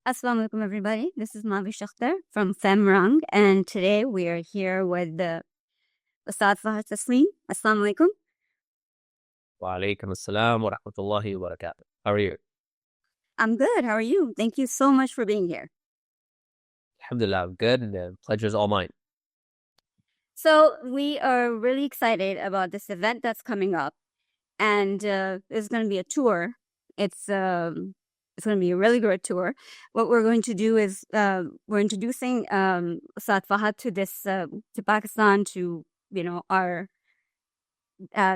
Assalamu alaikum, everybody. This is Mahvish Akhtar from FemmeEdition, and today we are here with the Ustad Fahad Tasleem. Assalamu alaikum. Wa alaikum assalam wa rahmatullahi wa barakatuh. How are you? I'm good. How are you? Thank you so much for being here. Alhamdulillah, I'm good, and the pleasure's all mine. So we are really excited about this event that's coming up, and it's going to be a tour. It's going to be a really great tour. What we're going to do is we're introducing Ustad Fahad to this to Pakistan, to our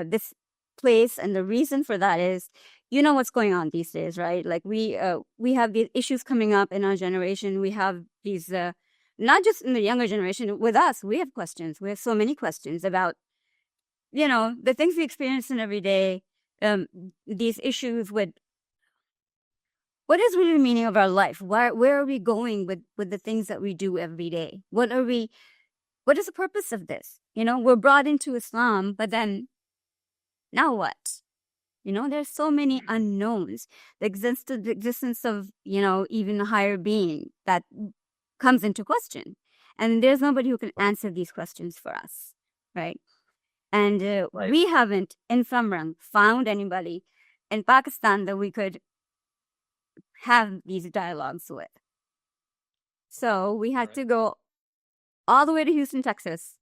this place, and the reason for that is what's going on these days, right? Like we have these issues coming up in our generation. We have these not just in the younger generation. With us, we have questions. We have so many questions about the things we experience in every day. These issues with what is really the meaning of our life? Where are we going with the things that we do every day? What is the purpose of this? We're brought into Islam, but then now what? There's so many unknowns. The existence of, even a higher being that comes into question. And there's nobody who can answer these questions for us, right? And Right. we haven't, in FemmeEdition, found anybody in Pakistan that we could have these dialogues with. So we had to go all the way to Houston, Texas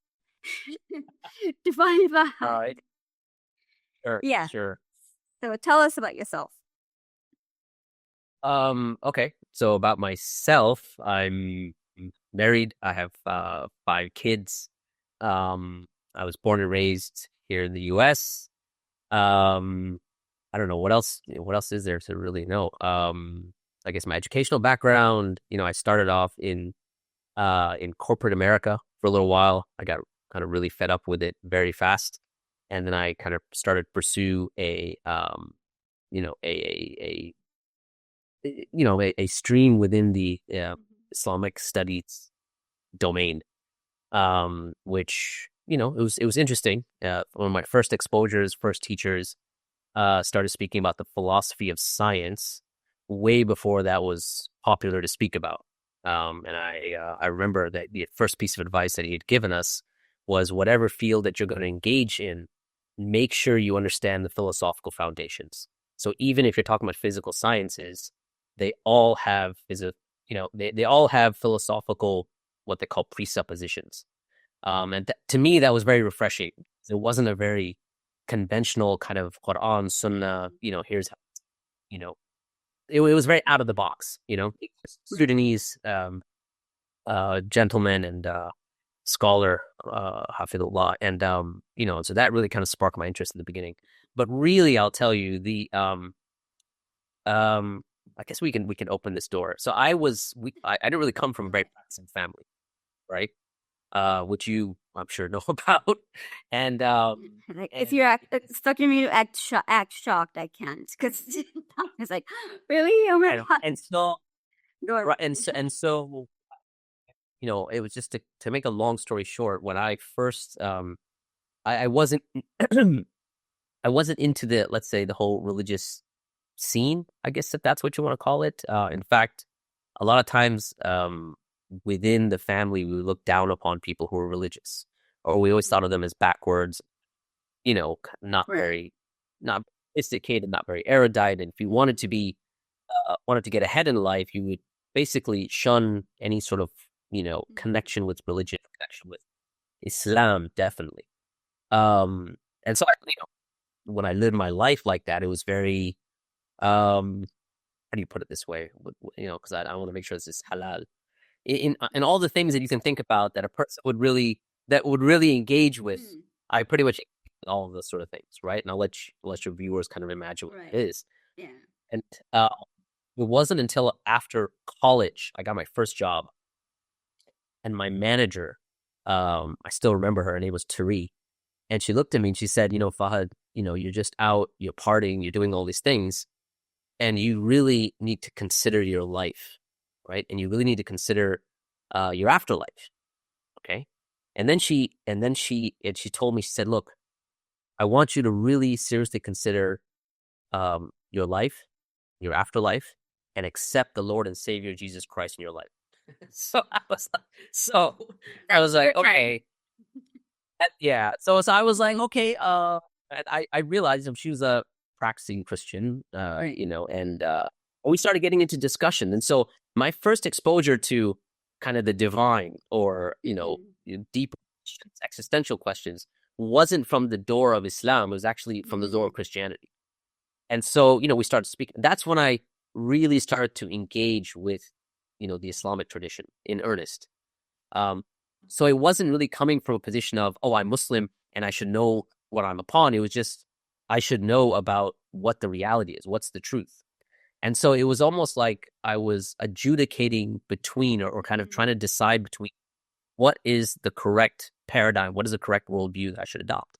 to find Fahad. All right. Sure. Yeah. Sure. So tell us about yourself. Okay. So about myself, I'm married. I have 5 kids. I was born and raised here in the U.S. I don't know what else. What else is there to really know? I guess my educational background. I started off in corporate America for a little while. I got kind of really fed up with it very fast, and then I kind of started to pursue a stream within the Islamic studies domain, which it was interesting. One of my first exposures, first teachers, started speaking about the philosophy of science way before that was popular to speak about. And I remember that the first piece of advice that he had given us was, whatever field that you're going to engage in, make sure you understand the philosophical foundations. So even if you're talking about physical sciences, they all have they all have philosophical, what they call presuppositions. And to me, that was very refreshing. It wasn't a very conventional kind of Quran, Sunnah, here's how, it was very out of the box, Sudanese gentleman and scholar, Hafidullah. And, so that really kind of sparked my interest in the beginning. But really, I'll tell you, I guess we can open this door. So I didn't really come from a very practicing family, right? Which you, I'm sure, know about. And if you're expecting me to act shocked, I can't, because it's like, really? Oh my God. and so Go ahead. right, and so it was just to make a long story short. When I first I wasn't I wasn't into the, let's say, the whole religious scene, I guess, if that's what you want to call it. In fact, a lot of times within the family, we would look down upon people who were religious, or we always thought of them as backwards, not very, not sophisticated, not very erudite. And if you wanted to be, wanted to get ahead in life, you would basically shun any sort of, connection with religion, connection with Islam, definitely. And so, when I lived my life like that, it was very, how do you put it this way? Because I want to make sure this is halal. In all the things that you can think about that a person would really engage with, I pretty much all of those sort of things, right? And I'll let your viewers kind of imagine what it is. Yeah. And it wasn't until after college I got my first job, and my manager, I still remember her name was Tari, and she looked at me and she said, Fahad, you're just out, you're partying, you're doing all these things, and you really need to consider your life, right? And you really need to consider your afterlife, okay? And then she told me, she said, look, I want you to really seriously consider your life, your afterlife, and accept the Lord and Savior Jesus Christ in your life. So I was like, okay, yeah. So I was like, okay. And I realized she was a practicing Christian, and we started getting into discussion. And so my first exposure to kind of the divine, or deep existential questions, wasn't from the door of Islam. It was actually from the door of Christianity. And so, we started speaking. That's when I really started to engage with, the Islamic tradition in earnest. So it wasn't really coming from a position of, oh, I'm Muslim and I should know what I'm upon. It was just, I should know about what the reality is, what's the truth. And so it was almost like I was adjudicating between, or kind of trying to decide between, what is the correct paradigm, what is the correct worldview that I should adopt.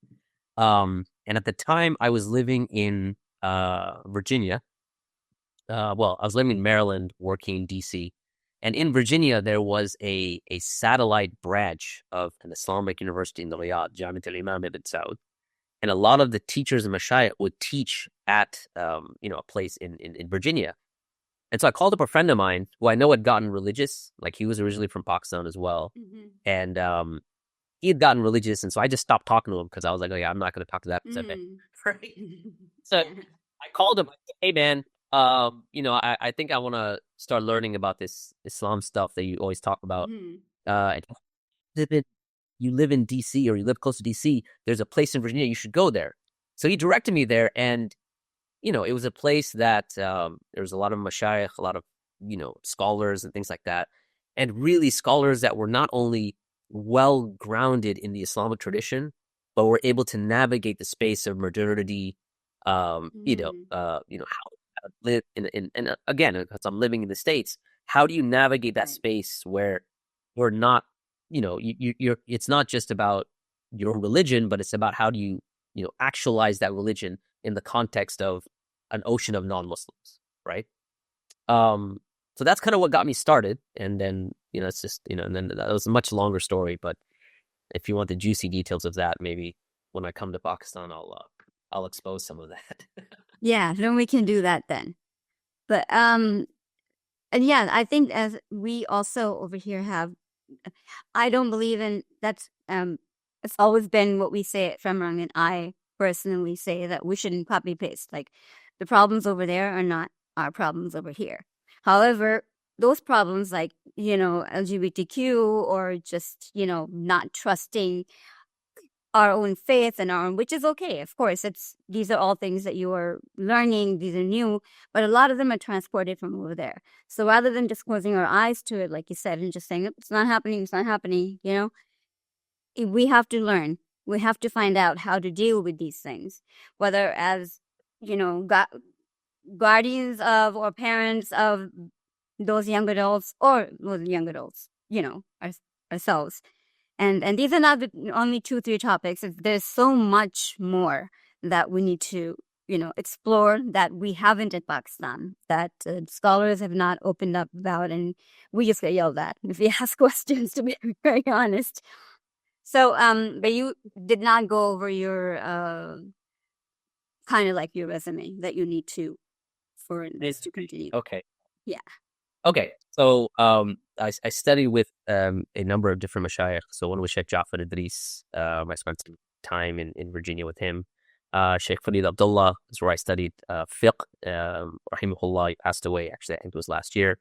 And at the time I was living in Virginia. Well, I was living in Maryland, working in DC. And in Virginia, there was a satellite branch of an Islamic university in the Riyadh, Jamiat al-Imam ibn Saud. And a lot of the teachers and mashayikh would teach at, a place in Virginia. And so I called up a friend of mine who I know had gotten religious. Like, he was originally from Pakistan as well. And he had gotten religious. And so I just stopped talking to him because I was like, oh, yeah, I'm not going to talk to that person. Right? So I called him. I said, hey, man, I think I want to start learning about this Islam stuff that you always talk about. You live in DC, or you live close to DC. There's a place in Virginia. You should go there. So he directed me there. And, it was a place that there was a lot of mashayikh, a lot of, scholars and things like that. And really scholars that were not only well grounded in the Islamic tradition, but were able to navigate the space of modernity, how live in and again, because I'm living in the States, how do you navigate that space where we're not, you're it's not just about your religion, but it's about how do you, actualize that religion in the context of an ocean of non-Muslims, right? So that's kind of what got me started. And then, it's just, and then that was a much longer story, but if you want the juicy details of that, maybe when I come to Pakistan, I'll expose some of that. Yeah, then we can do that then. But and yeah, I think as we also over here have, I don't believe in that's it's always been what we say at Femrang, and I personally say that we shouldn't copy paste. Like, the problems over there are not our problems over here. However, those problems like, LGBTQ, or just, not trusting our own faith and our own, which is okay. Of course, these are all things that you are learning. These are new, but a lot of them are transported from over there. So rather than just closing our eyes to it, like you said, and just saying it's not happening, we have to learn. We have to find out how to deal with these things, whether as, guardians of or parents of those young adults, or those young adults, ourselves. And these are not the only 2-3 topics. There's so much more that we need to, explore, that we haven't in Pakistan, that scholars have not opened up about, and we just get yelled at if we ask questions, to be very honest. So, but you did not go over your kind of like your resume that you need to for this to continue. Okay. Yeah. Okay. So I studied with a number of different mashayikh. So one was Sheikh Jafar Idris. I spent some time in Virginia with him. Sheikh Farid Abdullah is where I studied fiqh. Rahimahullah, he passed away, actually, I think it was last year.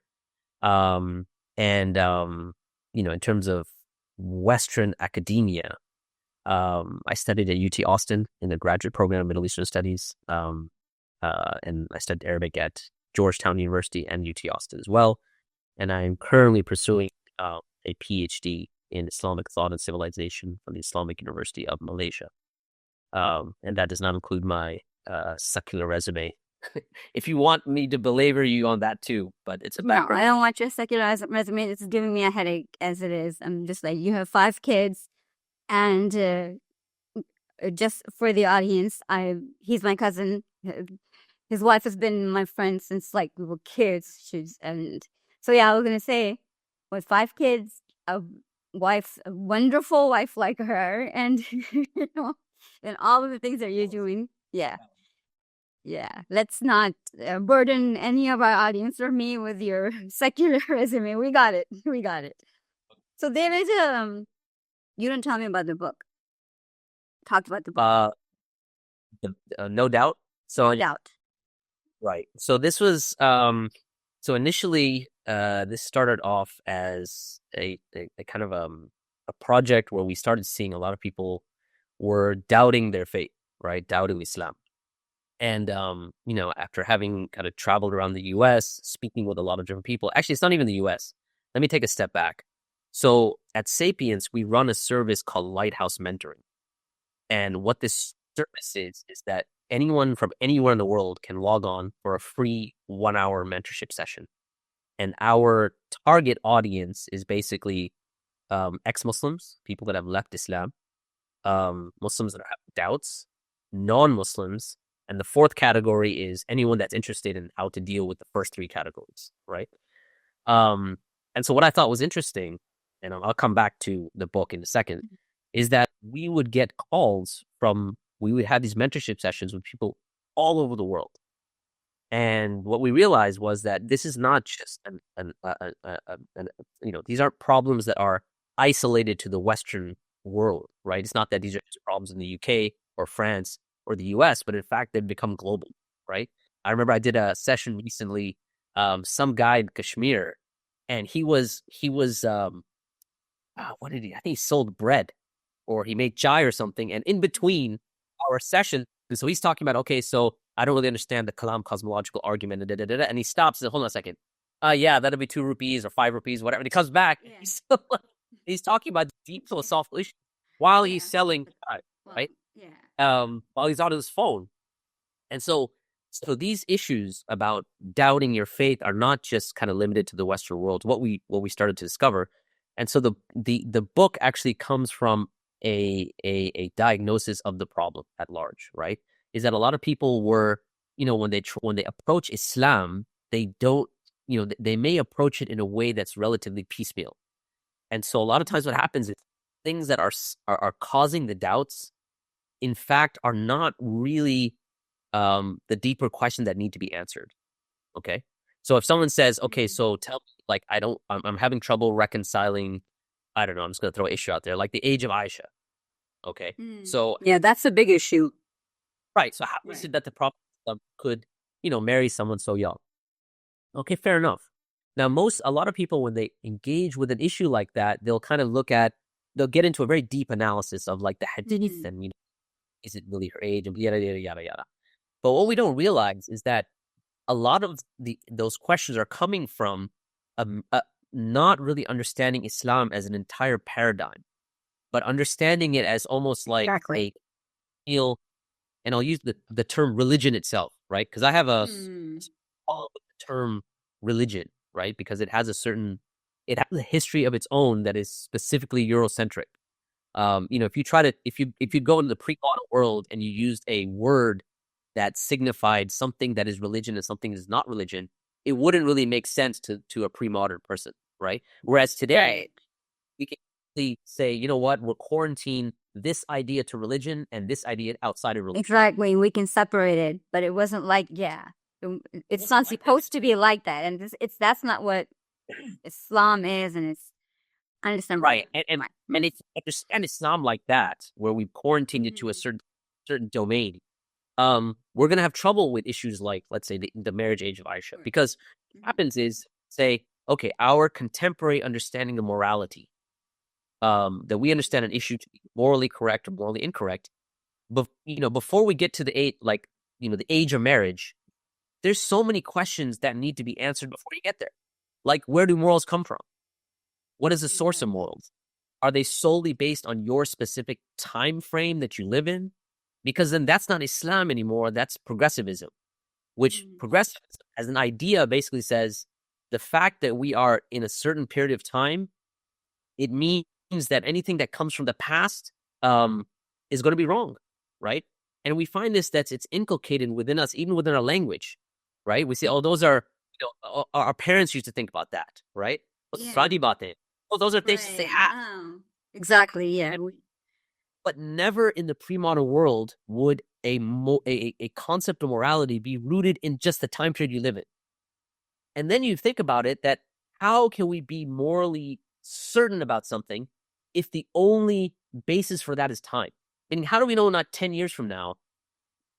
In terms of Western academia, I studied at UT Austin in the graduate program of Middle Eastern Studies. And I studied Arabic at Georgetown University and UT Austin as well. And I'm currently pursuing a PhD in Islamic thought and civilization from the Islamic University of Malaysia. And that does not include my secular resume. If you want me to belabor you on that too, but it's a background. No, I don't want your secular resume. It's giving me a headache as it is. I'm just like, you have 5 kids, and just for the audience, he's my cousin. His wife has been my friend since like we were kids. And so yeah, I was gonna say, with 5 kids, a wonderful wife like her, and and all of the things that you're doing, yeah. Yeah, let's not burden any of our audience or me with your secular resume. We got it. We got it. So there is a. You didn't tell me about the book. Talked about the book. No doubt. So No doubt. right. So this was so initially this started off as a kind of a project where we started seeing a lot of people were doubting their faith, right? Doubting Islam. And after having kind of traveled around the US, speaking with a lot of different people, actually it's not even the US. Let me take a step back. So at Sapiens, we run a service called Lighthouse Mentoring. And what this service is that anyone from anywhere in the world can log on for a free 1 hour mentorship session. And our target audience is basically ex-Muslims, people that have left Islam, Muslims that have doubts, non-Muslims, and the fourth category is anyone that's interested in how to deal with the first three categories, right? And so what I thought was interesting, and I'll come back to the book in a second, is that we would get calls we would have these mentorship sessions with people all over the world. And what we realized was that this is not just these aren't problems that are isolated to the Western world, right? It's not that these are just problems in the UK or France or the US, but in fact, they've become global, right? I remember I did a session recently, some guy in Kashmir, and he was what did he? I think he sold bread or he made chai or something. And in between our session, and so he's talking about, okay, so I don't really understand the Kalam cosmological argument, and he stops and hold on a second. Yeah, that'll be 2 rupees or 5 rupees, whatever. And he comes back. Yeah. He's talking about deep philosophical issues while he's selling chai, right? Yeah. While he's on his phone. And so these issues about doubting your faith are not just kind of limited to the Western world. What we started to discover, and so the book actually comes from a diagnosis of the problem at large, right? Is that a lot of people were, when they approach Islam, they don't, they may approach it in a way that's relatively piecemeal, and so a lot of times what happens is things that are causing the doubts, in fact, are not really the deeper questions that need to be answered. Okay. So if someone says, okay, so tell me, like, I'm having trouble reconciling, I don't know, I'm just going to throw an issue out there, like the age of Aisha. Okay. So, yeah, that's a big issue. Right. So how is it that the Prophet could, marry someone so young? Okay, fair enough. Now, a lot of people, when they engage with an issue like that, they'll get into a very deep analysis of like the hadith and, is it really her age and yada, yada, yada, yada. But what we don't realize is that a lot of those questions are coming from not really understanding Islam as an entire paradigm, but understanding it as almost like a feel, and I'll use the term religion itself, right? Because I have a term religion, right? Because it has a history of its own that is specifically Eurocentric. If you go into the pre-modern world and you used a word that signified something that is religion and something that is not religion, it wouldn't really make sense to a pre-modern person, right? Whereas today, we can say, you know what, we're quarantine this idea to religion and this idea outside of religion. Exactly. We can separate it, but it wasn't like, it's not supposed to be like that. And that's not what Islam is, and it's understandable. Right. And it's understand Islam like that, where we've quarantined it to a certain domain. We're going to have trouble with issues like, let's say, the marriage age of Aisha. Because what happens is, say, okay, our contemporary understanding of morality, that we understand an issue to be morally correct or morally incorrect, but, before we get to the age of marriage, there's so many questions that need to be answered before you get there. Like, where do morals come from? What is the source of morals? Are they solely based on your specific time frame that you live in? Because then that's not Islam anymore. That's progressivism, which progressivism as an idea basically says the fact that we are in a certain period of time, it means that anything that comes from the past is going to be wrong, right? And we find that's it's inculcated within us, even within our language, right? We say, oh, those are, our parents used to think about that, right? Oh, those are things they have. Exactly, yeah. But never in the pre-modern world would a concept of morality be rooted in just the time period you live in. And then you think about it, that how can we be morally certain about something if the only basis for that is time? Meaning, how do we know not 10 years from now,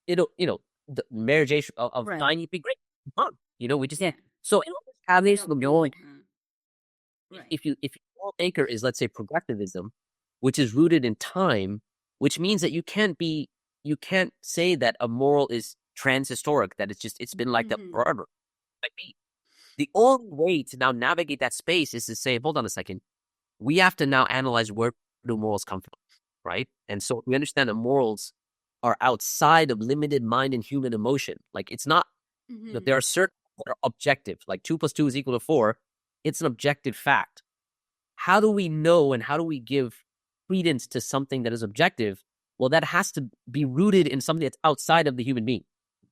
it'll, the marriage age of Right. 9 would be great. We just, Yeah. so Have this going. Right. if your moral anchor is, let's say, progressivism, which is rooted in time, which means that you can't say that a moral is transhistoric, that it's been like that forever. Like the only way to now navigate that space is to say, hold on a second, we have to now analyze where do morals come from, right? And so we understand that morals are outside of limited mind and human emotion. Like it's not that there are certain that are objective, like 2 + 2 is equal to 4. It's an objective fact. How do we know and how do we give credence to something that is objective? Well, that has to be rooted in something that's outside of the human being,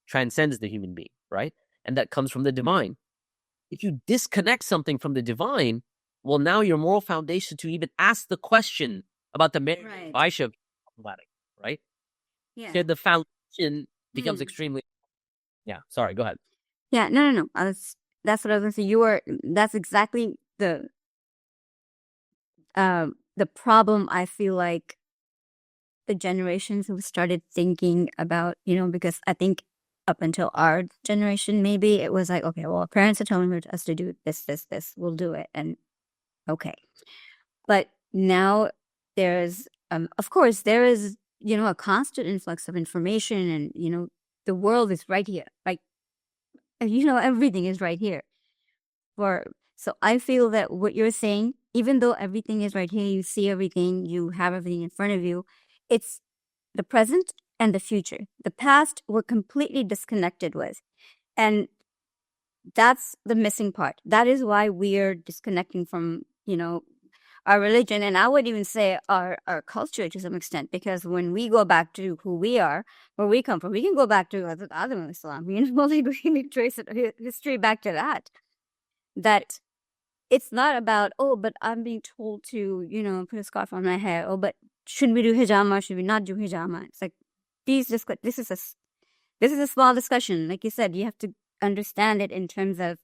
transcends the human being, right? And that comes from the divine. If you disconnect something from the divine, well, now your moral foundation to even ask the question about the marriage of Aisha, right? Yeah. The foundation becomes extremely. Yeah. Sorry. Go ahead. Yeah. No. That's what I was going to say. That's exactly the problem. I feel like the generations who started thinking about, because I think up until our generation, maybe it was like, okay, well, our parents are telling us to do this, we'll do it. And okay. But now there's, of course, there is, a constant influx of information and, the world is right here. Like, everything is right here. So I feel that what you're saying, even though everything is right here, you see everything, you have everything in front of you, it's the present and the future. The past we're completely disconnected with. And that's the missing part. That is why we're disconnecting from, our religion. And I would even say our culture to some extent, because when we go back to who we are, where we come from, we can go back to Adam Islam. We can trace history back to that. That it's not about, oh, but I'm being told to, put a scarf on my hair. Oh, but should we do hijama? Should we not do hijama? It's like, this is a small discussion. Like you said, you have to understand it in terms of,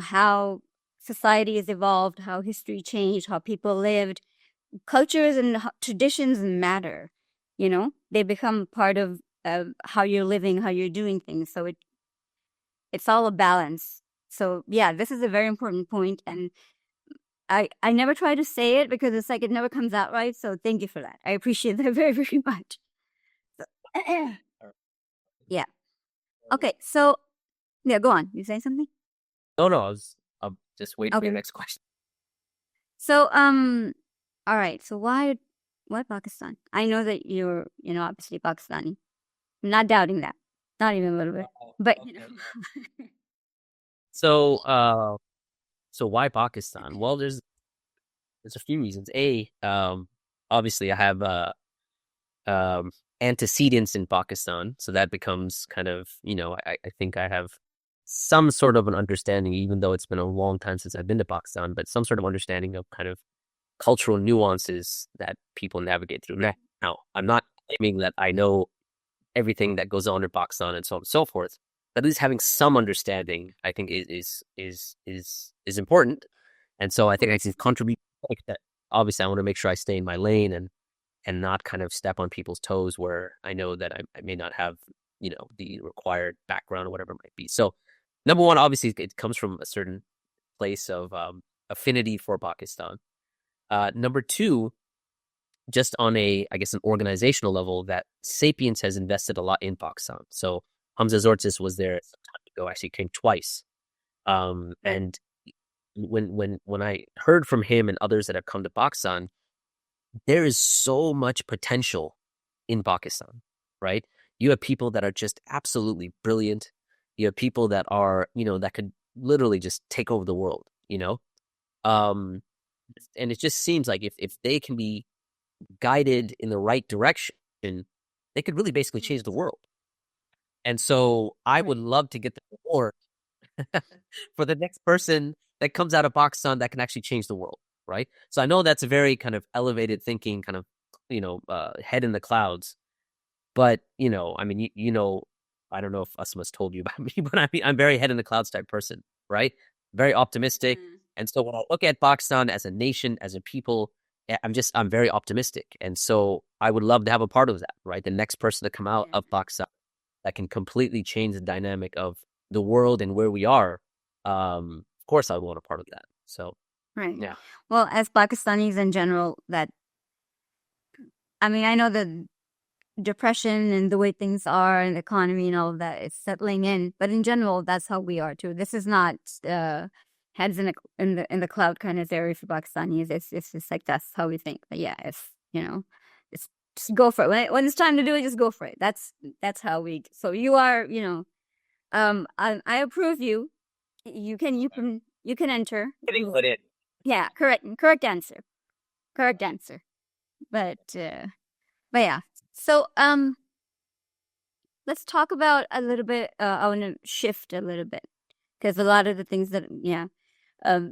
how society has evolved, how history changed, how people lived. Cultures and traditions matter. They become part of how you're living, how you're doing things. So it's all a balance. So yeah, this is a very important point, and I never try to say it because it's like it never comes out right. So thank you for that. I appreciate that very, very much. Yeah. Okay. So yeah, go on. You saying something? No, I'm just waiting for your next question. So all right. So why Pakistan? I know that you're obviously Pakistani. I'm not doubting that. Not even a little bit. But So why Pakistan? Well, there's a few reasons. Obviously I have antecedents in Pakistan, so that becomes kind of, I think I have some sort of an understanding, even though it's been a long time since I've been to Pakistan, but some sort of understanding of kind of cultural nuances that people navigate through. Now, I'm not claiming that I know everything that goes on in Pakistan and so on and so forth, but at least having some understanding, I think, is important. And so I think I can contribute like that. Obviously, I want to make sure I stay in my lane and not kind of step on people's toes where I know that I may not have, the required background or whatever it might be. So number one, obviously, it comes from a certain place of affinity for Pakistan. Number two, just on an organizational level, that Sapiens has invested a lot in Pakistan. So Hamza Zortis was there some time ago, actually came twice. And when I heard from him and others that have come to Pakistan, there is so much potential in Pakistan, right? You have people that are just absolutely brilliant. You have people that are, that could literally just take over the world, and it just seems like if they can be guided in the right direction, they could really basically change the world. And so I would love to get the reward for the next person that comes out of Pakistan that can actually change the world, right? So I know that's a very kind of elevated thinking, kind of, head in the clouds. But I mean, I don't know if Asma's told you about me, but I mean, I'm very head in the clouds type person, right? Very optimistic. And so when I look at Pakistan as a nation, as a people, I'm very optimistic. And so I would love to have a part of that, right? The next person to come out of Pakistan that can completely change the dynamic of the world and where we are. Of course, I want a part of that. So, Right. yeah. Well, as Pakistanis in general, I mean, I know the depression and the way things are and the economy and all of that is settling in, but in general, that's how we are too. This is not heads in the cloud kind of area for Pakistanis. It's just like that's how we think. But yeah, if it's just go for it. When it's time to do it, just go for it. That's how we. So you are, I approve you. You can enter. Getting put in. Yeah, correct answer. Correct answer. But yeah. So let's talk about a little bit. I want to shift a little bit because a lot of the things that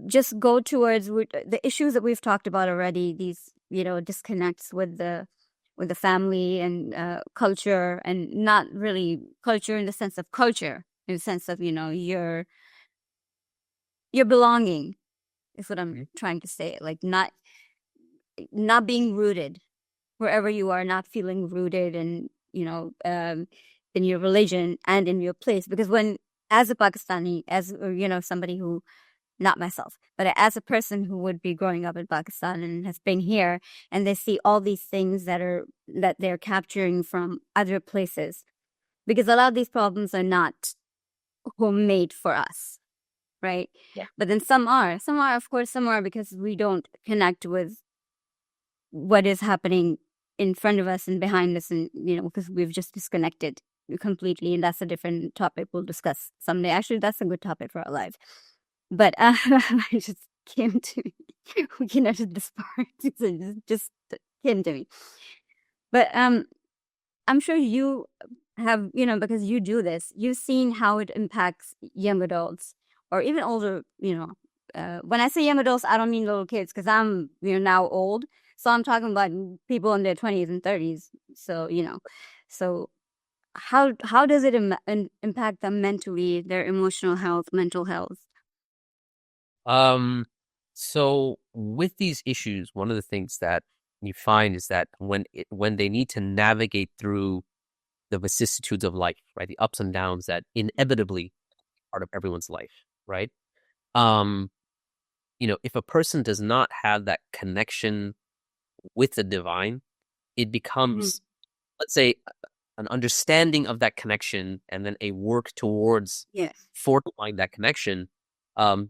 just go towards the issues that we've talked about already. These disconnects with the family and culture, and not really culture in the sense of culture, in the sense of your belonging is what I'm trying to say. Like not being rooted wherever you are, not feeling rooted and in your religion and in your place. Because as a Pakistani, as somebody who, not myself, but as a person who would be growing up in Pakistan and has been here, and they see all these things that they're capturing from other places, because a lot of these problems are not homemade for us, right? Yeah. But then some are, of course, some are because we don't connect with what is happening in front of us and behind us, and because we've just disconnected completely, and that's a different topic we'll discuss someday. Actually, that's a good topic for our life. But it just came to me. We can edit this part. It just came to me. But I'm sure you have, because you do this, you've seen how it impacts young adults or even older, when I say young adults, I don't mean little kids, because I'm, now old. So I'm talking about people in their 20s and 30s. So, so how does it impact them mentally, their emotional health, mental health? So with these issues, one of the things that you find is that when they need to navigate through the vicissitudes of life, right, the ups and downs that inevitably are part of everyone's life, right? Um, if a person does not have that connection with the divine, it becomes, let's say, an understanding of that connection and then a work towards fortifying that connection.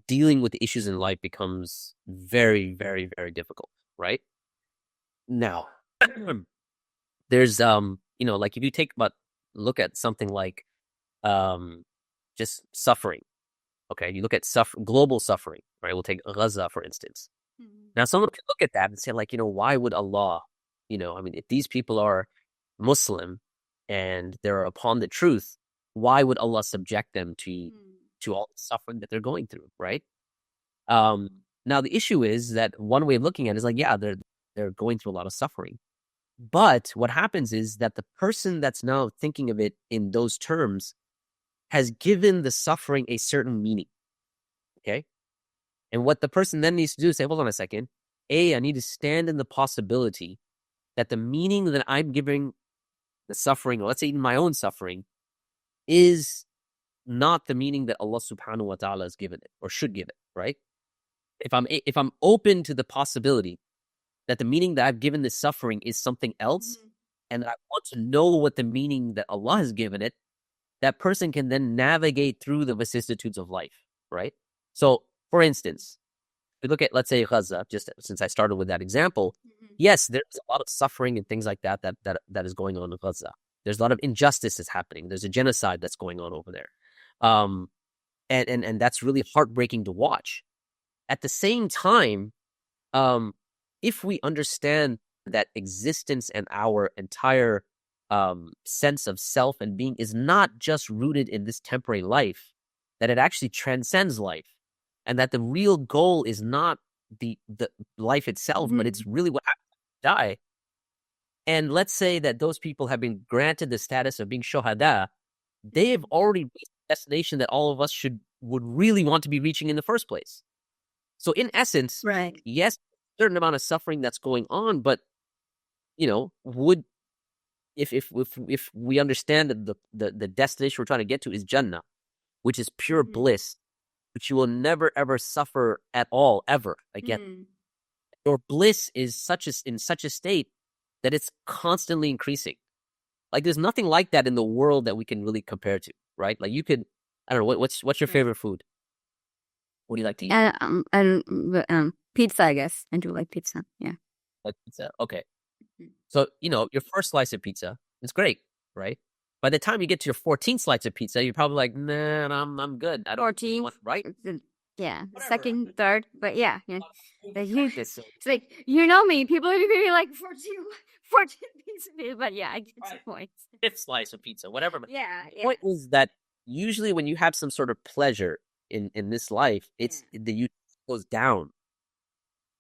Dealing with the issues in life becomes very, very, very difficult, right? Now, there's like if you look at something like just suffering. Okay, you look at global suffering, right? We'll take Gaza, for instance. Now, someone can look at that and say, like, why would Allah, I mean, if these people are Muslim and they're upon the truth, why would Allah subject them to all the suffering that they're going through, right? Now the issue is that one way of looking at it is like, yeah, they're going through a lot of suffering. But what happens is that the person that's now thinking of it in those terms has given the suffering a certain meaning. Okay? And what the person then needs to do is say, hold on a second. I need to stand in the possibility that the meaning that I'm giving the suffering, or let's say even my own suffering, is not the meaning that Allah subhanahu wa ta'ala has given it or should give it, right? If I'm open to the possibility that the meaning that I've given this suffering is something else, and I want to know what the meaning that Allah has given it, that person can then navigate through the vicissitudes of life, right? So, for instance, we look at, let's say, Gaza, just since I started with that example, yes, there's a lot of suffering and things like that is going on in Gaza. There's a lot of injustice that's happening. There's a genocide that's going on over there. And that's really heartbreaking to watch. At the same time, if we understand that existence and our entire sense of self and being is not just rooted in this temporary life, that it actually transcends life, and that the real goal is not the life itself, but it's really what happens when you die, And let's say that those people have been granted the status of being shohada, they have already reached the destination that all of us would really want to be reaching in the first place. So in essence, Right. yes, a certain amount of suffering that's going on, but would if we understand that the destination we're trying to get to is Jannah, which is pure bliss, which you will never ever suffer at all, ever again. Your bliss is in such a state that it's constantly increasing. Like there's nothing like that in the world that we can really compare to, right? Like you could, I don't know, what's your favorite food? What do you like to eat? Pizza, I guess. I do like pizza. Yeah. Like pizza. Okay. So, your first slice of pizza is great, right? By the time you get to your 14th slice of pizza, you're probably like, nah, I'm good. I don't 14, want, right? yeah, Whatever. second, third, but yeah. This, It's like, me. People are going to be like 14 pieces, but yeah, I get your point. fifth slice of pizza, whatever. Yeah. The point is that usually when you have some sort of pleasure in this life, the you goes down.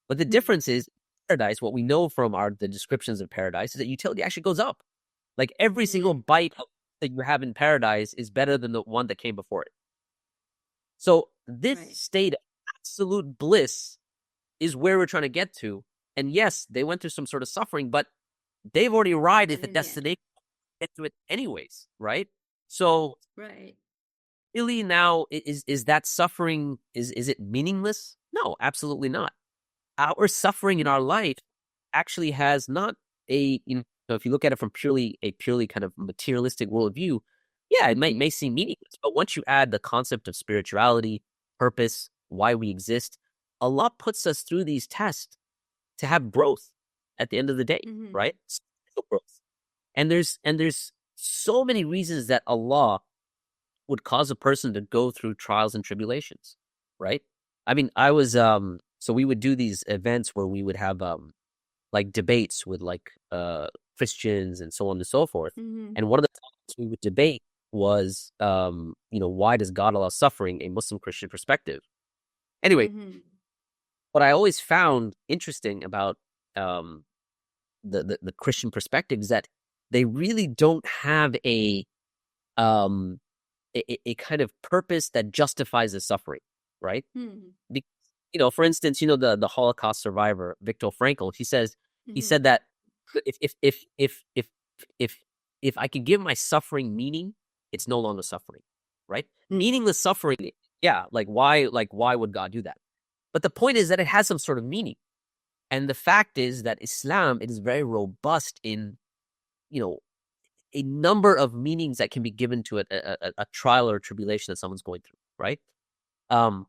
But the difference is paradise, what we know from the descriptions of paradise is that utility actually goes up. Like every single bite that you have in paradise is better than the one that came before it. So this state of absolute bliss is where we're trying to get to. And yes, they went through some sort of suffering, but they've already arrived at the destination to get to it anyways, right? So really now, is that suffering, is it meaningless? No, absolutely not. Our suffering in our life actually has not if you look at it from a purely kind of materialistic worldview, yeah, it may seem meaningless. But once you add the concept of spirituality, purpose, why we exist, Allah puts us through these tests to have growth at the end of the day, right? Spiritual growth. And there's so many reasons that Allah would cause a person to go through trials and tribulations, right? I mean, I was so we would do these events where we would have like debates with like Christians and so on and so forth. And one of the topics we would debate was why does God allow suffering, a Muslim Christian perspective. Anyway, what I always found interesting about the Christian perspective is that they really don't have a kind of purpose that justifies the suffering, right? Because, for instance, the Holocaust survivor Viktor Frankl, he said that if I could give my suffering meaning, it's no longer suffering, right? Meaningless suffering, yeah, like why would God do that? But the point is that it has some sort of meaning. And the fact is that Islam, it is very robust in, a number of meanings that can be given to a trial or a tribulation that someone's going through, right? Now,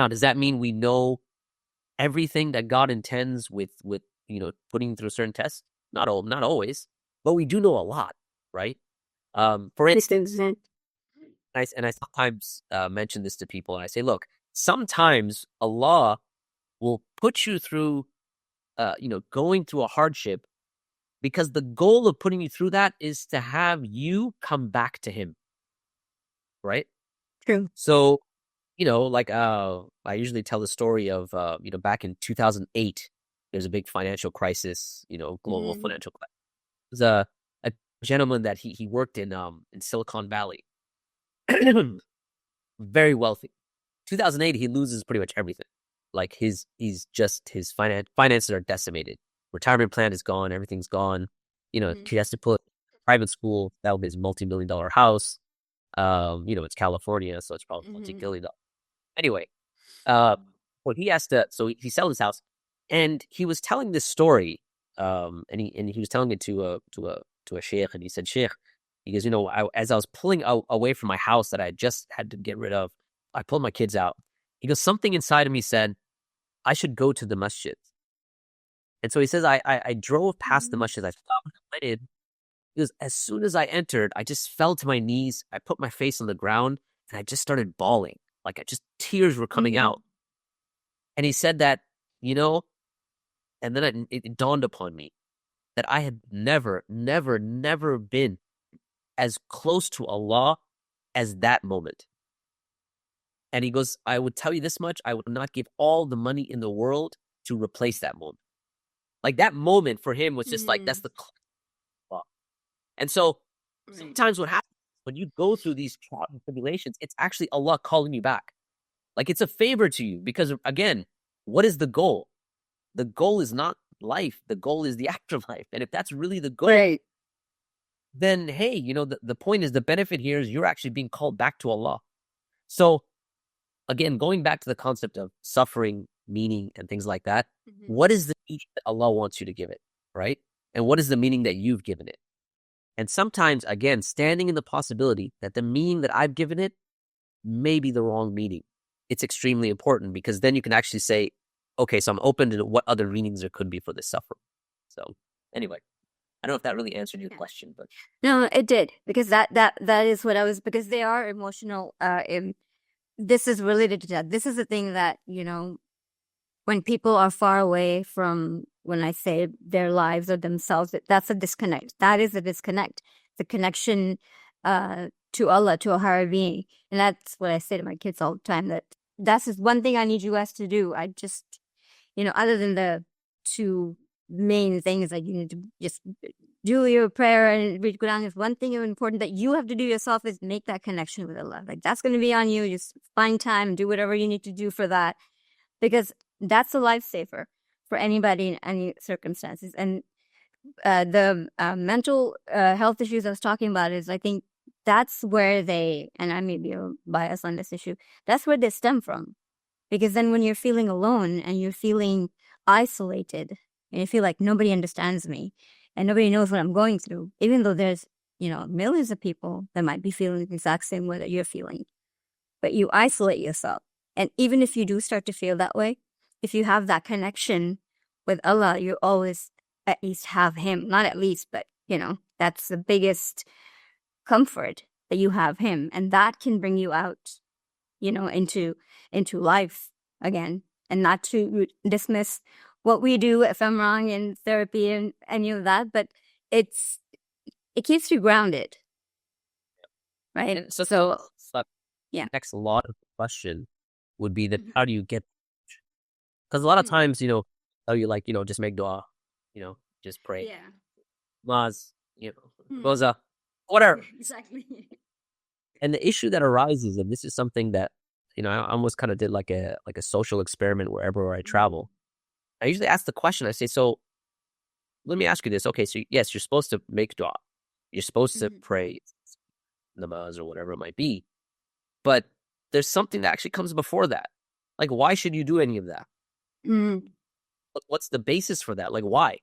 does that mean we know everything that God intends with putting through a certain test? Not always, but we do know a lot, right? For instance, I sometimes mention this to people, and I say, look, sometimes Allah will put you through, going through a hardship because the goal of putting you through that is to have you come back to Him, right? True. So, like I usually tell the story of, back in 2008, there's a big financial crisis, global financial crisis. There's a gentleman that he worked in Silicon Valley, very wealthy. 2008, he loses pretty much everything. Like his finances are decimated. Retirement plan is gone. Everything's gone. He has to put private school. That would be his multi-million-dollar house. It's California, so it's probably multi-billion-dollar. Anyway, well, he has to. So he sells his house, and he was telling this story. And he was telling it to a sheikh, and he said, "Sheikh," he goes, as I was pulling away from my house that I just had to get rid of, I pulled my kids out. He goes, something inside of me said, I should go to the masjid. And so he says, I drove past the masjid. I stopped, I went in. He goes, as soon as I entered, I just fell to my knees. I put my face on the ground, and I just started bawling. Like tears were coming out. And he said that, and then it dawned upon me that I had never, never, never been as close to Allah as that moment. And he goes, I would tell you this much, I would not give all the money in the world to replace that moment. Like that moment for him was just like, that's the clock. And so sometimes what happens when you go through these trials and tribulations, it's actually Allah calling you back. Like it's a favor to you because again, what is the goal? The goal is not life. The goal is the afterlife. And if that's really the goal, Right. then hey, you know, the point is the benefit here is you're actually being called back to Allah. So again, going back to the concept of suffering, meaning, and things like that, what is the meaning that Allah wants you to give it, right? And what is the meaning that you've given it? And sometimes, again, standing in the possibility that the meaning that I've given it may be the wrong meaning. It's extremely important because then you can actually say, okay, so I'm open to what other meanings there could be for this suffering. So anyway, I don't know if that really answered your question, but No, it did, because that is what I was, because they are emotional. This is related to that. This is the thing that, you know, when people are far away from, when I say their lives or themselves, that's a disconnect. That is a disconnect. The connection to Allah, to a higher being. And that's what I say to my kids all the time, that that's just one thing I need you guys to do. I just, you know, other than the two main things, like you need to just do your prayer and read Quran, is one thing important that you have to do yourself is make that connection with Allah. Like that's going to be on you. Just find time, do whatever you need to do for that, because that's a lifesaver for anybody in any circumstances. And the mental health issues I was talking about is, I think that's where they, and I may be biased on this issue, that's where they stem from. Because then when you're feeling alone and you're feeling isolated and you feel like nobody understands me and nobody knows what I'm going through, even though there's, you know, millions of people that might be feeling the exact same way that you're feeling, but you isolate yourself. And even if you do start to feel that way, if you have that connection with Allah, you always at least have Him. Not at least, but, you know, that's the biggest comfort, that you have Him. And that can bring you out, you know, into life again. And not to dismiss what we do if I'm wrong in therapy and any of that, but it keeps you grounded, right? and so Yeah. next lot of the question would be that how do you get? Because a lot of times, you know, how you like, you know, just make dua, you know, just pray, Yeah. Maz, you know, roza, whatever. Exactly. And the issue that arises, and this is something that, you know, I almost kind of did like a social experiment wherever I travel. I usually ask the question. I say, so let me ask you this. Okay, so yes, you're supposed to make dua. You're supposed to pray namaz or whatever it might be. But there's something that actually comes before that. Like, why should you do any of that? What's the basis for that? Like, why?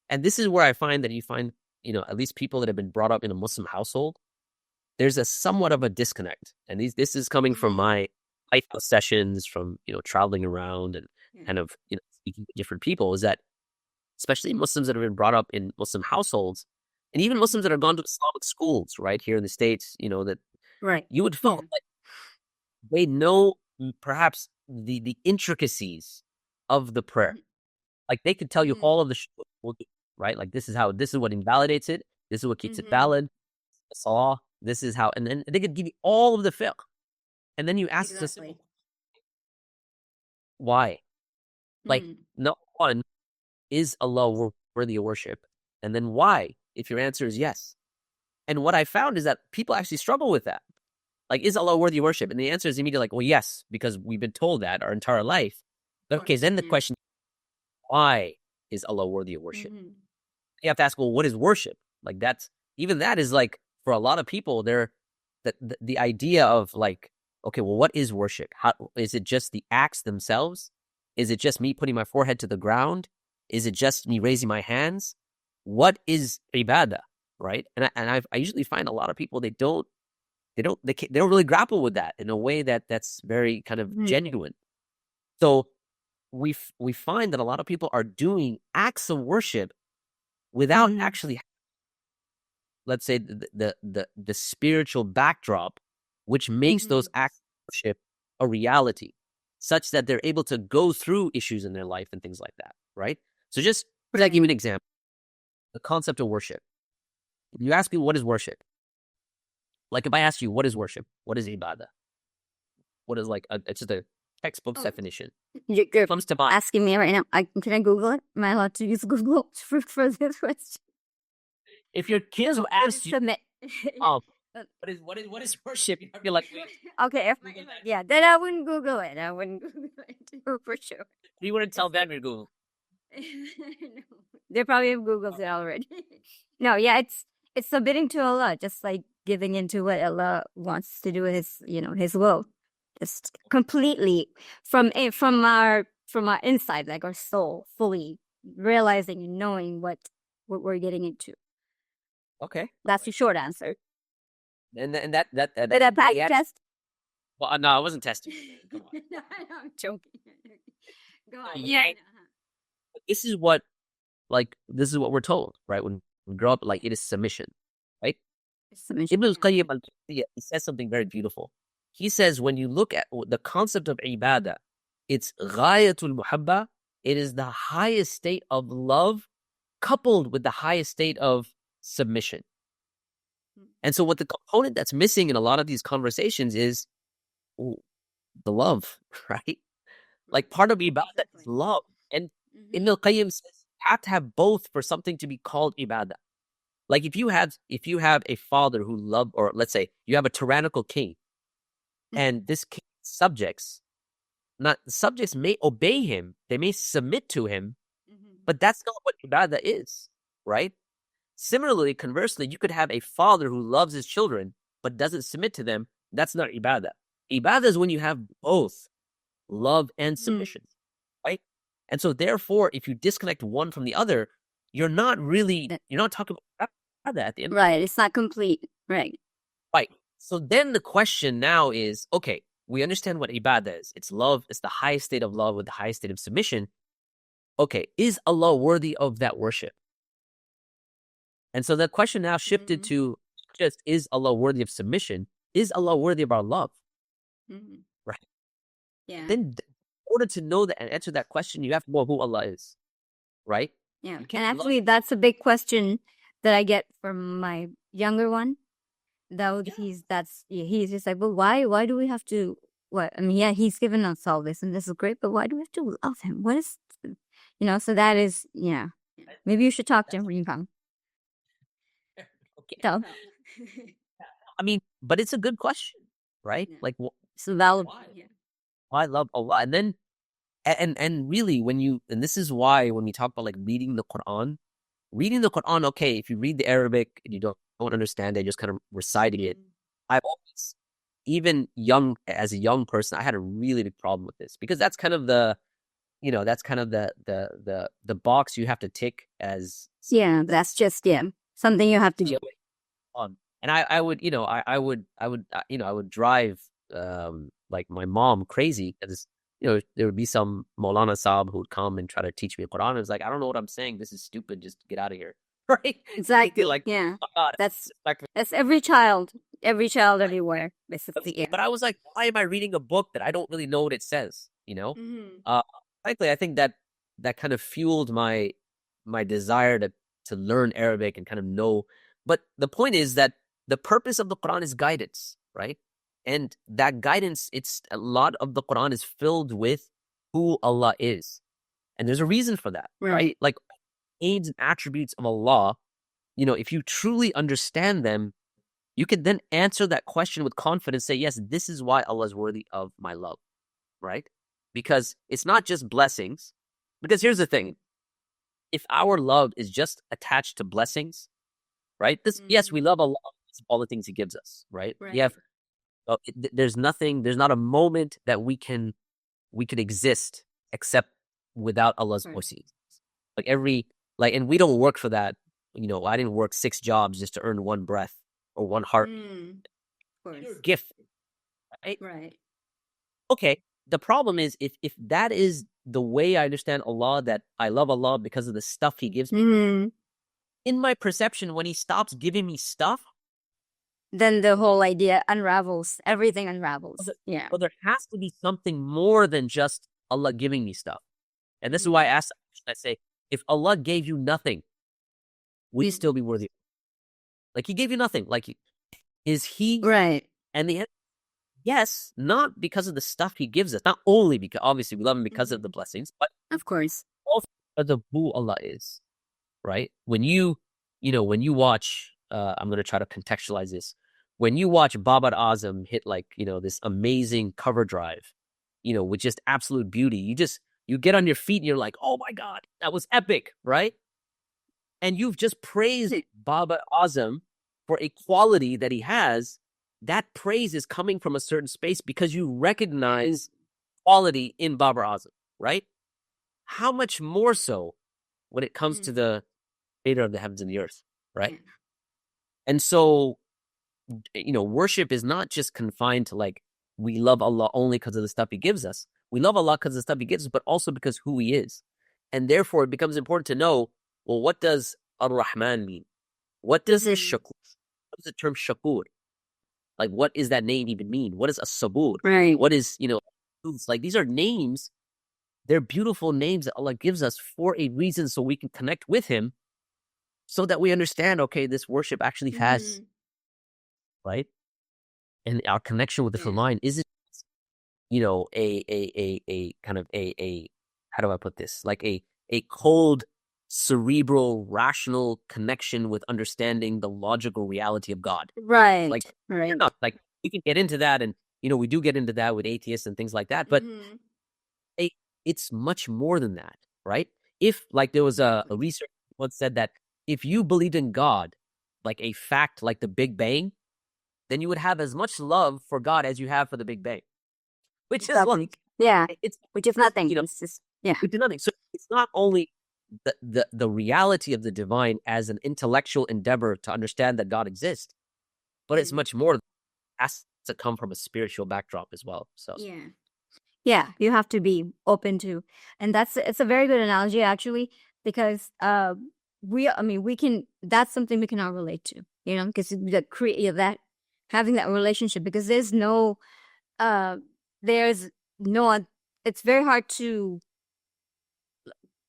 And this is where I find that you find, you know, at least people that have been brought up in a Muslim household, there's a somewhat of a disconnect. And this is coming from my life sessions, from, you know, traveling around and kind of, you know, speaking to different people, is that especially Muslims that have been brought up in Muslim households, and even Muslims that have gone to Islamic schools, right, here in the States, you know, that you would feel like they know perhaps the intricacies of the prayer. Like they could tell you all of the right? Like this is what invalidates it. This is what keeps it valid. Salah. This is how, and then they could give you all of the fiqh. And then you ask this, why? Like, no one, is Allah worthy of worship? And then why? If your answer is yes. And what I found is that people actually struggle with that. Like, is Allah worthy of worship? And the answer is immediately like, well, yes, because we've been told that our entire life. Okay, then the question, why is Allah worthy of worship? You have to ask, well, what is worship? Like that is like, for a lot of people, the idea of like, okay, well, what is worship? How is it? Just the acts themselves? Is it just me putting my forehead to the ground? Is it just me raising my hands? What is ibadah, right? And I usually find a lot of people they don't really grapple with that in a way that's very kind of genuine. So we find that a lot of people are doing acts of worship without actually, let's say, the spiritual backdrop, which makes those acts of worship a reality, such that they're able to go through issues in their life and things like that, right? So just to give you an example, the concept of worship. If you ask me what is worship, like if I ask you what is worship, what is ibadah, what is like it's just a textbook's definition. You're Comes to mind. asking me right now. Can I Google it? Am I allowed to use Google for this question? If your kids will ask you, Submit. what is worship? You'd be like, wait, Okay, yeah, then I wouldn't Google it. I wouldn't Google it for sure. you wouldn't tell them you're Google. No. They probably have Googled it already. No, yeah, it's submitting to Allah, just like giving into what Allah wants to do with His will, just completely from our inside, like our soul, fully realizing and knowing what we're getting into. Okay, That's the short answer. and that Did I pass test? Well, no, I wasn't testing. No, I'm joking. Go on. Yeah. This is what we're told, right? When we grow up, like, it is submission, right? Submission. Ibn al-Qayyim he says something very beautiful. He says when you look at the concept of ibadah, it's ghayatul muhabba. It is the highest state of love coupled with the highest state of submission. And so what the component that's missing in a lot of these conversations is the love, right? Like, part of ibadah is love. And Ibn al-Qayyim says you have to have both for something to be called ibadah. Like, if you have a father who loved, or let's say you have a tyrannical king, and this king's subjects may obey him, they may submit to him, but that's not what ibadah is, right? Similarly, conversely, you could have a father who loves his children but doesn't submit to them. That's not ibadah. Ibadah is when you have both love and submission, right? And so therefore, if you disconnect one from the other, you're not talking about ibadah at the end. Right, it's not complete. Right. So then the question now is, okay, we understand what ibadah is. It's love. It's the highest state of love with the highest state of submission. Okay, is Allah worthy of that worship? And so the question now shifted to just, is Allah worthy of submission? Is Allah worthy of our love? Right? Yeah. Then in order to know that and answer that question, you have to know who Allah is, right? Yeah. And actually, that's a big question that I get from my younger one. He's just like, well, why do we have to, what? I mean, yeah, he's given us all this and this is great, but why do we have to love him? What is, so that is, yeah. Maybe you should talk to him when you come. Tell. I mean, but it's a good question, right? Yeah. Like, it's valid. Why love Allah? And then, and really, and this is why when we talk about like reading the Quran, okay, if you read the Arabic and you don't understand it, just kind of reciting it. I've always, even as a young person, I had a really big problem with this, because that's kind of the box you have to tick as. Yeah, that's just something you have to do. And I would drive like my mom crazy, because there would be some Maulana Saab who would come and try to teach me Quran. It was like, I don't know what I'm saying. This is stupid. Just get out of here. Right? Exactly. Like, yeah. Oh God, that's every child everywhere, basically. But I was like, why am I reading a book that I don't really know what it says? Frankly, I think that kind of fueled my desire to learn Arabic and kind of know. But the point is that the purpose of the Quran is guidance, right? And that guidance, a lot of the Quran is filled with who Allah is. And there's a reason for that, right? Like, aims and attributes of Allah, if you truly understand them, you can then answer that question with confidence, say, yes, this is why Allah is worthy of my love, right? Because it's not just blessings. Because here's the thing. If our love is just attached to blessings, right? Yes, we love Allah, all the things He gives us, right? There's not a moment that we could exist except without Allah's mercy. And we don't work for that. I didn't work 6 jobs just to earn one breath or one heart. Of course. Gift. Right. Okay. The problem is if that is the way I understand Allah, that I love Allah because of the stuff He gives me. In my perception, when He stops giving me stuff, then the whole idea unravels. Everything unravels. Yeah. Well, there has to be something more than just Allah giving me stuff. And this is why I ask that question. I say, if Allah gave you nothing, would He still be worthy? Like, He gave you nothing. Like, is He right? And the answer, yes, not because of the stuff he gives us, not only because obviously we love him because of the Mhm. blessings, but Of course. also because of who Allah is, right? When when you watch, I'm gonna try to contextualize this. When you watch Babar Azam hit like this amazing cover drive, with just absolute beauty, you get on your feet and you're like, oh my God, that was epic, right? And you've just praised Baba Azam for a quality that he has. That praise is coming from a certain space because you recognize quality in Baba Azam, right? How much more so when it comes to the creator of the heavens and the earth, right? Yeah. And so, worship is not just confined to like, we love Allah only because of the stuff he gives us. We love Allah because of the stuff he gives us, but also because who he is. And therefore, it becomes important to know, well, what does Ar-Rahman mean? What does shakur? What does the term shakur? Like, what does that name even mean? What is as-sabur? Right. What is, like these are names. They're beautiful names that Allah gives us for a reason so we can connect with him so that we understand, okay, this worship actually has, right? And our connection with the divine isn't, a kind of how do I put this? Like a cold, cerebral, rational connection with understanding the logical reality of God. Right. Like, right. not like we can get into that, and we do get into that with atheists and things like that, but it's much more than that, right? If like there was a research once said that if you believed in God, like a fact like the Big Bang, then you would have as much love for God as you have for the Big Bang, which is like which is nothing. It's just which is nothing. So it's not only the reality of the divine as an intellectual endeavor to understand that God exists, but it's much more. It has to come from a spiritual backdrop as well. So yeah, you have to be open to, and it's a very good analogy actually, because we can, that's something we can all relate to, because that having that relationship, because uh there's no, it's very hard to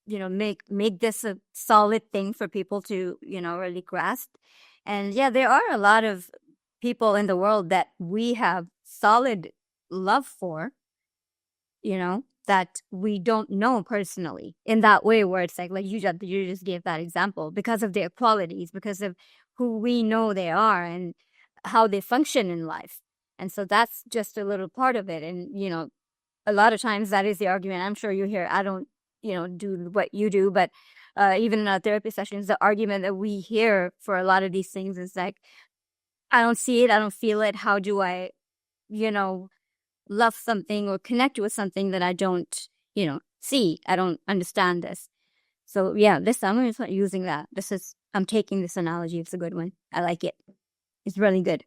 make this a solid thing for people to really grasp. And yeah, there are a lot of people in the world that we have solid love for, that we don't know personally in that way, where it's like you just gave that example, because of their qualities, because of who we know they are and how they function in life. And so that's just a little part of it. And a lot of times that is the argument. I'm sure you hear, I don't do what you do, but even in our therapy sessions, the argument that we hear for a lot of these things is like, I don't see it, I don't feel it, how do I you know love something or connect with something that I don't, see. I don't understand this. So yeah, I'm going to start using that. I'm taking this analogy. It's a good one. I like it. It's really good.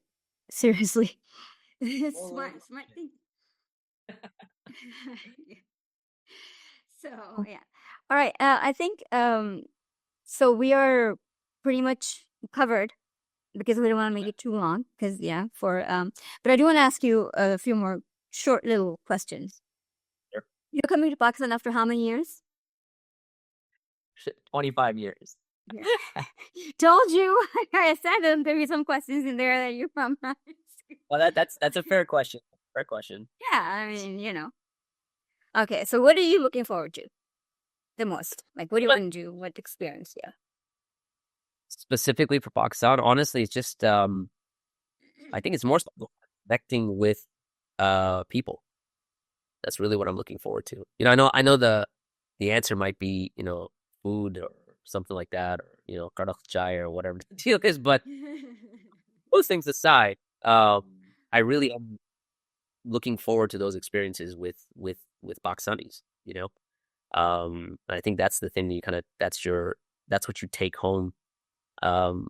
Seriously. It's smart thing. So yeah. All right. I think so we are pretty much covered, because we don't want to make it too long. Because but I do want to ask you a few more short little questions. Sure. You're coming to Pakistan after how many years? 25 years. Told you. I said there'll be some questions in there that you're from. Well, that's a fair question. Fair question. Yeah, I mean. Okay, so what are you looking forward to the most? Like, what do you want to do? What experience? Yeah. Specifically for Pakistan, honestly, it's just I think it's more connecting with people. That's really what I'm looking forward to. I know the answer might be, food or something like that, or karak chai or whatever the deal is, but those things aside, I really am looking forward to those experiences with Pakistanis, I think that's the thing that that's what you take home. Um,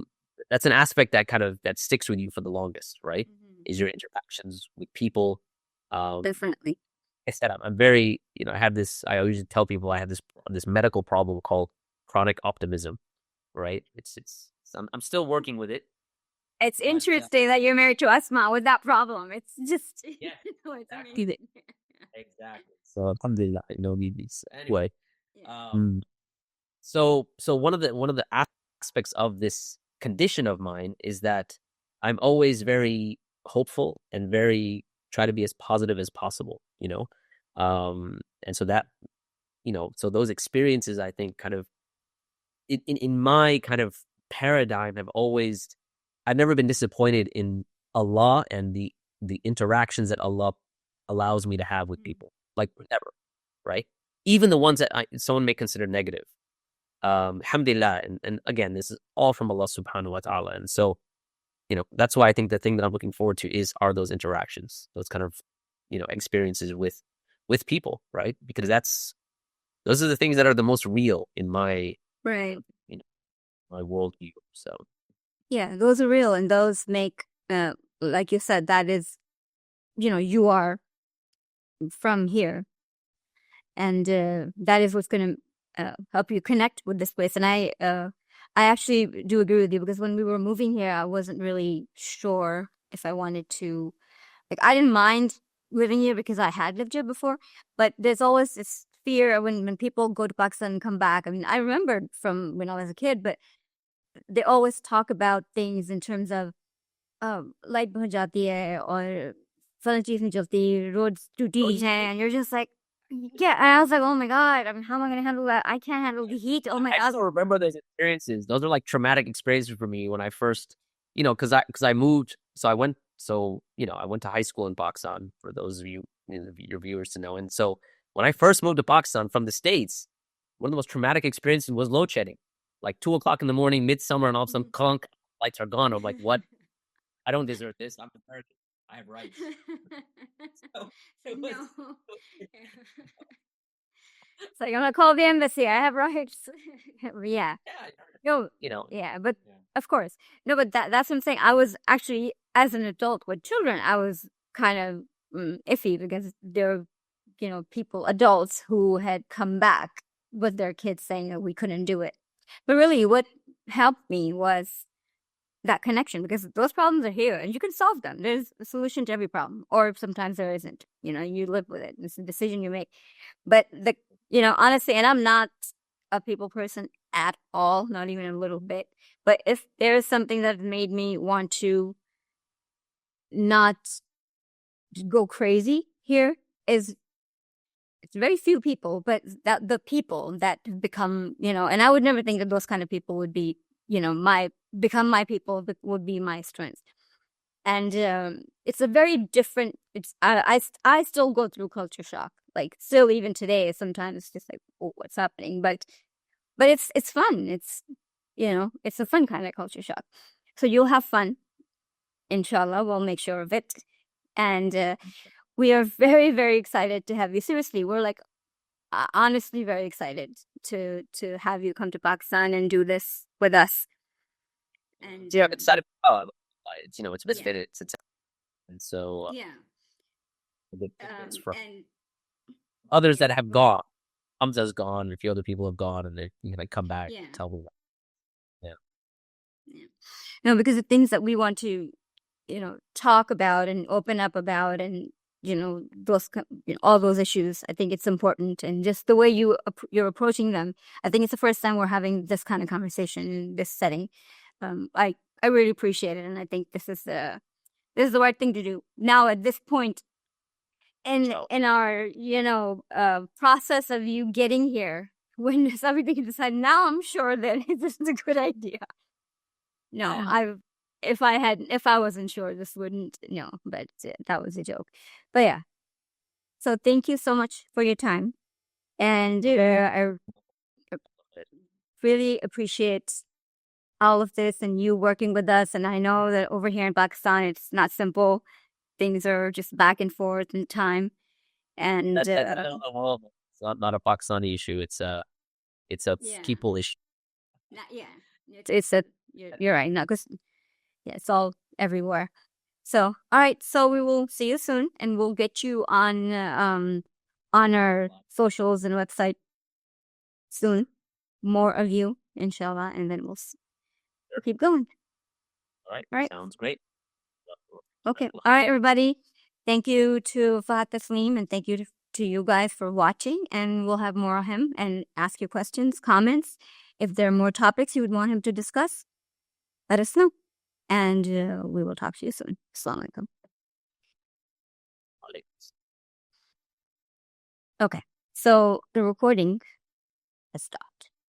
that's an aspect that sticks with you for the longest, right? Is your interactions with people. Definitely. I said I'm very, I always tell people I have this medical problem called chronic optimism, right? I'm still working with it. It's interesting that you're married to Asma with that problem. It's just Yeah, it's exactly. amazing. Exactly. So alhamdulillah, anyway. So one of the aspects of this condition of mine is that I'm always very hopeful and very try to be as positive as possible, and so that, so those experiences, I think, kind of in my kind of paradigm, I've never been disappointed in Allah and the interactions that Allah allows me to have with people, like ever, right? Even the ones that someone may consider negative. Alhamdulillah, and again, this is all from Allah subhanahu wa ta'ala. And so, that's why I think the thing that I'm looking forward to are those interactions, those kind of, experiences with people, right? Because those are the things that are the most real in my, Right. my worldview. So yeah, those are real, and those make, like you said, that is, you are from here, and that is what's going to help you connect with this place. And I actually do agree with you, because when we were moving here, I wasn't really sure if I wanted to, like, I didn't mind living here because I had lived here before, but there's always this fear when people go to Pakistan and come back. I mean, I remember from when I was a kid, but they always talk about things in terms of light bhag jati hai, or फलानी चीज नहीं चलती, roads टूटी हैं, and you're just like, yeah. And I was like, oh my God, I mean, how am I going to handle that? I can't handle the heat. Oh my I God. still remember those experiences. Those are like traumatic experiences for me when I first, because I moved. So I went. So I went to high school in Pakistan. For those of you, your viewers to know. And so when I first moved to Pakistan from the States, one of the most traumatic experiences was load shedding. Like 2 o'clock in the morning, midsummer, and all of a sudden, clunk, lights are gone. I'm like, what? I don't deserve this. I'm American. I have rights. So it was, No. It's like, I'm gonna call the embassy. I have rights. Yeah. yeah, No. Yeah, but of course. No, but that's what I'm saying. I was actually, as an adult with children, I was kind of iffy, because there were, people, adults who had come back with their kids saying that we couldn't do it. But really, what helped me was that connection, because those problems are here and you can solve them. There's a solution to every problem, or sometimes there isn't. You live with it. It's a decision you make. But honestly, and I'm not a people person at all, not even a little bit. But if there is something that made me want to not go crazy here, is it's very few people, but that the people that become, and I would never think that those kind of people would be, become my people, that would be my strength. And it's a very different, I still go through culture shock, like still even today, sometimes it's just like, oh, what's happening? But it's fun. It's a fun kind of culture shock. So you'll have fun, inshallah. We'll make sure of it. And we are very, very excited to have you. Seriously, we're like, honestly very excited to have you come to Pakistan and do this with us. And I'm excited. It's misfit. It's and so it's from others that have gone. Hamza's gone, a few other people have gone, and they're gonna come back. Yeah. Tell me. Yeah. No, because the things that we want to, talk about and open up about, and those all those issues, I think it's important. And just the way you're approaching them, I think it's the first time we're having this kind of conversation in this setting. I really appreciate it, and I think this is the right thing to do now at this point in our process of you getting here. When everything is decided, now I'm sure that this is a good idea. No, if I wasn't sure, this wouldn't, but that was a joke. But yeah. So thank you so much for your time. And I really appreciate all of this and you working with us. And I know that over here in Pakistan, it's not simple. Things are just back and forth in time. And It's not a Pakistani issue. It's a people issue. Yeah. You're right. No, because it's all everywhere. So, all right. So we will see you soon, and we'll get you on our socials and website soon. More of you, inshallah, and then we'll keep going. All right. All right. Sounds great. Okay. All right, everybody. Thank you to Fahad Tasleem, and thank you to you guys for watching. And we'll have more of him and ask your questions, comments. If there are more topics you would want him to discuss, let us know. And we will talk to you soon. Assalamu alaikum. Okay. So the recording has stopped.